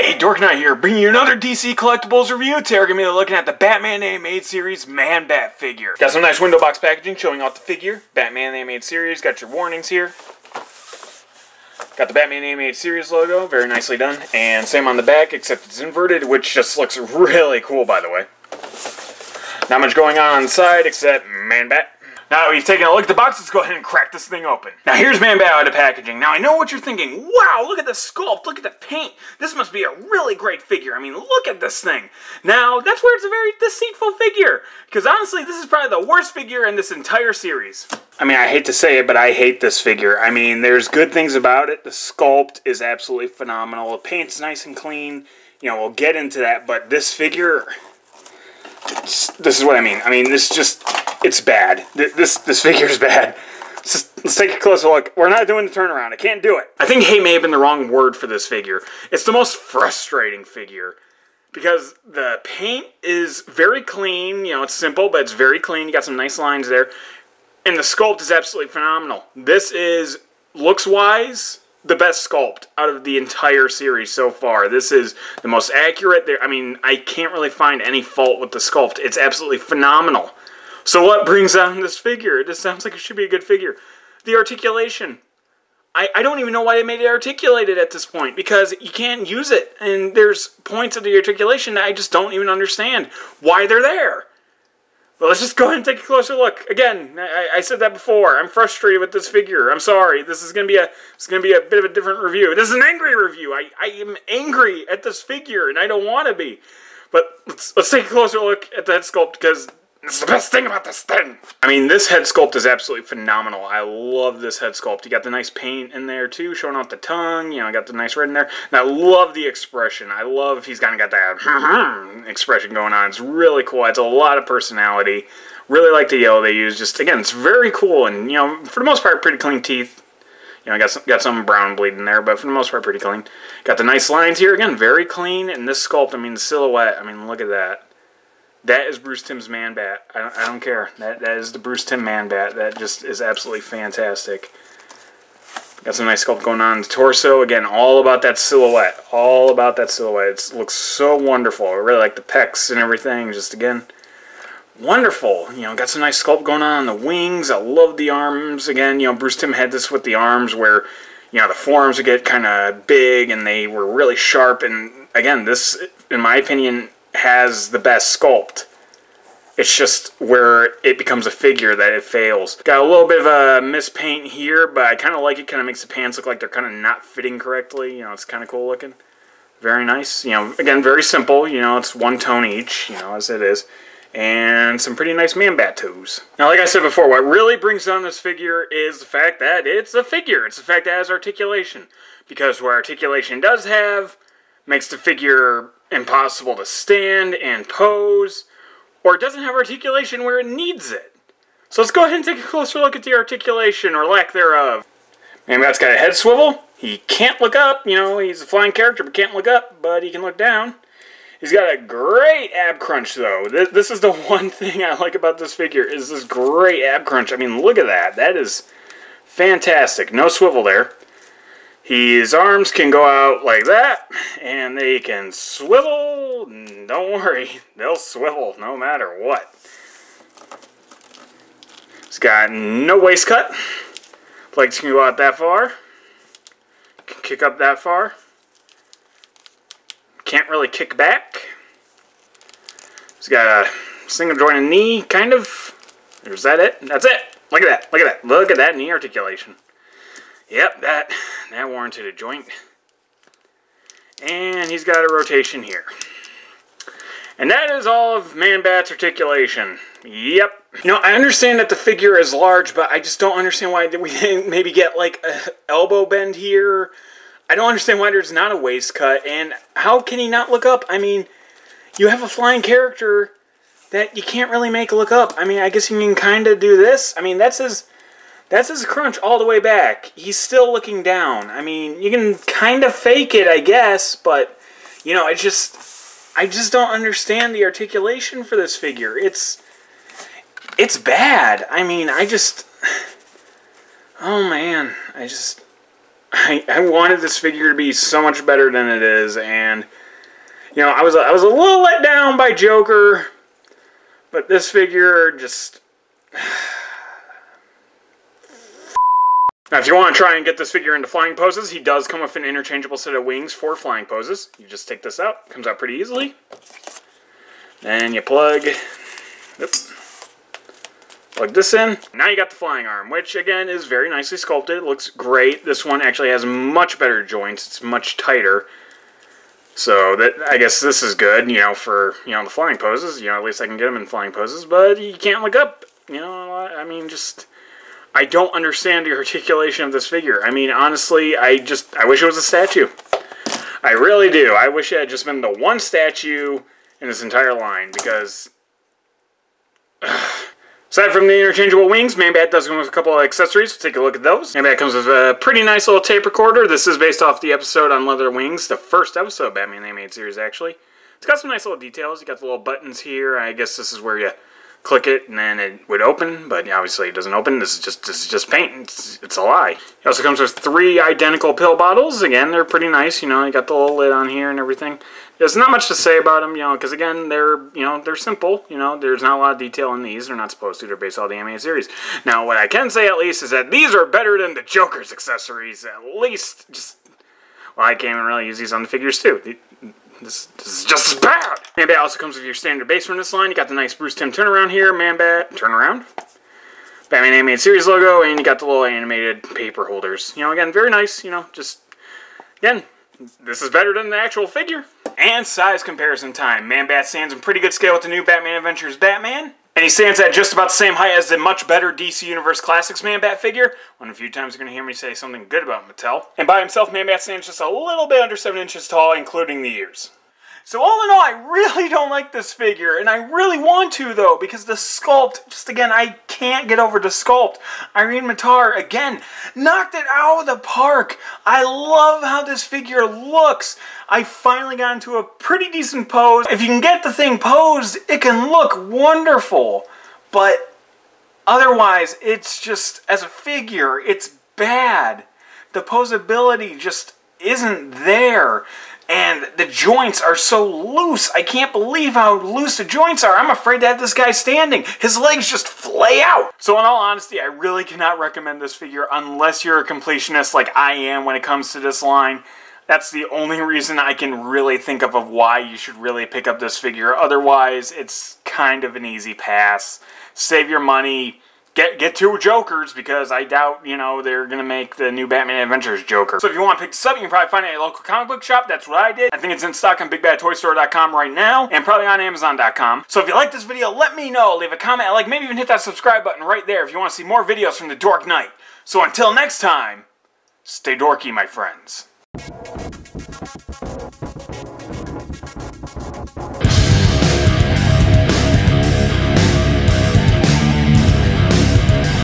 Hey, Dork Knight here, bringing you another DC Collectibles review. Today we're going to be looking at the Batman Animated Series Man-Bat figure. Got some nice window box packaging showing off the figure. Batman Animated Series, got your warnings here. Got the Batman Animated Series logo, very nicely done. And same on the back, except it's inverted, which just looks really cool, by the way. Not much going on the side, except Man-Bat. Now we've taken a look at the box, let's go ahead and crack this thing open. Now here's Man-Bat out of packaging. Now I know what you're thinking. Wow, look at the sculpt, look at the paint. This must be a really great figure. I mean, look at this thing. Now, that's where it's a very deceitful figure. Because honestly, this is probably the worst figure in this entire series. I mean, I hate to say it, but I hate this figure. I mean, there's good things about it. The sculpt is absolutely phenomenal. The paint's nice and clean. You know, we'll get into that, but this figure... This is what I mean. I mean, this just... It's bad. This figure is bad. Let's take a closer look. We're not doing the turnaround. I can't do it. I think hate may have been the wrong word for this figure. It's the most frustrating figure. Because the paint is very clean. You know, it's simple, but it's very clean. You got some nice lines there. And the sculpt is absolutely phenomenal. This is, looks-wise, the best sculpt out of the entire series so far. This is the most accurate. I mean, I can't really find any fault with the sculpt. It's absolutely phenomenal. So what brings on this figure? This sounds like it should be a good figure. The articulation. I don't even know why they made it articulated at this point, because you can't use it. And there's points of the articulation that I just don't even understand why they're there. But let's just go ahead and take a closer look. Again, I said that before. I'm frustrated with this figure. I'm sorry. This is gonna be a bit of a different review. This is an angry review. I am angry at this figure, and I don't want to be. But let's take a closer look at the head sculpt, because it's the best thing about this thing. I mean, this head sculpt is absolutely phenomenal. I love this head sculpt. You got the nice paint in there too, showing off the tongue. You know, got the nice red in there. And I love the expression. I love he's kind of got that expression going on. It's really cool. It's a lot of personality. Really like the yellow they use. Just, again, it's very cool. And, you know, for the most part, pretty clean teeth. You know, got some brown bleed in there, but for the most part, pretty clean. Got the nice lines here. Again, very clean. And this sculpt, I mean, the silhouette, I mean, look at that. That is Bruce Timm's Man-Bat. I don't care. That is the Bruce Timm Man-Bat. That just is absolutely fantastic. Got some nice sculpt going on. The torso, again, all about that silhouette. All about that silhouette. It looks so wonderful. I really like the pecs and everything. Just, again, wonderful. You know, got some nice sculpt going on the wings. I love the arms. Again, you know, Bruce Timm had this with the arms where, you know, the forearms would get kind of big and they were really sharp. And, again, this, in my opinion, has the best sculpt. It's just where it becomes a figure that it fails. Got a little bit of a mispaint here, but I kind of like it. Kind of makes the pants look like they're kind of not fitting correctly. You know, it's kind of cool looking. Very nice. You know, again, very simple. You know, it's one tone each, you know, as it is. And some pretty nice Man-Bat toes. Now, like I said before, what really brings on this figure is the fact that it's a figure. It's the fact that it has articulation. Because what articulation does have makes the figure impossible to stand and pose, or it doesn't have articulation where it needs it. So let's go ahead and take a closer look at the articulation, or lack thereof. Man-Bat's got a head swivel. He can't look up. You know, he's a flying character, but can't look up, but he can look down. He's got a great ab crunch, though. This is the one thing I like about this figure, is this great ab crunch. I mean, look at that. That is fantastic. No swivel there. His arms can go out like that, and they can swivel. Don't worry, they'll swivel no matter what. He's got no waist cut. Legs can go out that far. Can kick up that far. Can't really kick back. He's got a single jointed knee, kind of. Is that it? That's it. Look at that. Look at that. Look at that knee articulation. Yep, that warranted a joint. And he's got a rotation here. And that is all of Man-Bat's articulation. Yep. You know, I understand that the figure is large, but I just don't understand why we didn't maybe get like an elbow bend here. I don't understand why there's not a waist cut. And how can he not look up? I mean, you have a flying character that you can't really make look up. I mean, I guess you can kind of do this. I mean, that's his crunch all the way back. He's still looking down. I mean, you can kind of fake it, I guess, but, you know, I just don't understand the articulation for this figure. It's bad. I mean, oh man, I wanted this figure to be so much better than it is, and you know, I was a little let down by Joker, but this figure just. Now, if you want to try and get this figure into flying poses, he does come with an interchangeable set of wings for flying poses. You just take this out, comes out pretty easily. Then you plug this in. Now you got the flying arm, which again is very nicely sculpted. It looks great. This one actually has much better joints. It's much tighter. So that, I guess this is good, you know, for, you know, the flying poses. You know, at least I can get them in flying poses, but you can't look up. You know, I mean, just, I don't understand the articulation of this figure. I mean, honestly, I wish it was a statue. I really do. I wish it had just been the one statue in this entire line, because aside from the interchangeable wings, Man-Bat does come with a couple of accessories. We'll take a look at those. Man-Bat comes with a pretty nice little tape recorder. This is based off the episode on Leather Wings, the first episode of Batman the Animated Series, actually. It's got some nice little details. You got the little buttons here. I guess this is where you click it and then it would open, but obviously it doesn't open. This is just paint. It's a lie. It also comes with 3 identical pill bottles. Again, they're pretty nice. You know, you got the little lid on here and everything. There's not much to say about them, you know, because again, they're simple. You know, there's not a lot of detail in these. They're not supposed to. They're based on the animated series. Now, what I can say at least is that these are better than the Joker's accessories. At least, well, I can't even really use these on the figures too. This is just as bad! Man-Bat also comes with your standard base from this line. You got the nice Bruce Timm turnaround here. Man-Bat, turnaround. Batman Animated Series logo, and you got the little animated paper holders. You know, again, very nice. You know, just, again, this is better than the actual figure. And size comparison time. Man-Bat stands in pretty good scale with the new Batman Adventures Batman. And he stands at just about the same height as the much better DC Universe Classics Man-Bat figure. One of the few times you're going to hear me say something good about Mattel. And by himself, Man-Bat stands just a little bit under 7 inches tall, including the ears. So all in all, I really don't like this figure, and I really want to, though, because the sculpt, just again, I can't get over the sculpt. Irene Mattar, again, knocked it out of the park. I love how this figure looks. I finally got into a pretty decent pose. If you can get the thing posed, it can look wonderful. But otherwise, it's just, as a figure, it's bad. The posability just isn't there. And the joints are so loose. I can't believe how loose the joints are. I'm afraid to have this guy standing. His legs just flay out. So in all honesty, I really cannot recommend this figure unless you're a completionist like I am when it comes to this line. That's the only reason I can really think of why you should really pick up this figure. Otherwise, it's kind of an easy pass. Save your money. Get 2 Jokers, because I doubt, you know, they're going to make the new Batman Adventures Joker. So if you want to pick this up, you can probably find it at a local comic book shop. That's what I did. I think it's in stock on BigBadToyStore.com right now, and probably on Amazon.com. So if you like this video, let me know. Leave a comment, like, maybe even hit that subscribe button right there if you want to see more videos from the Dork Knight. So until next time, stay dorky, my friends.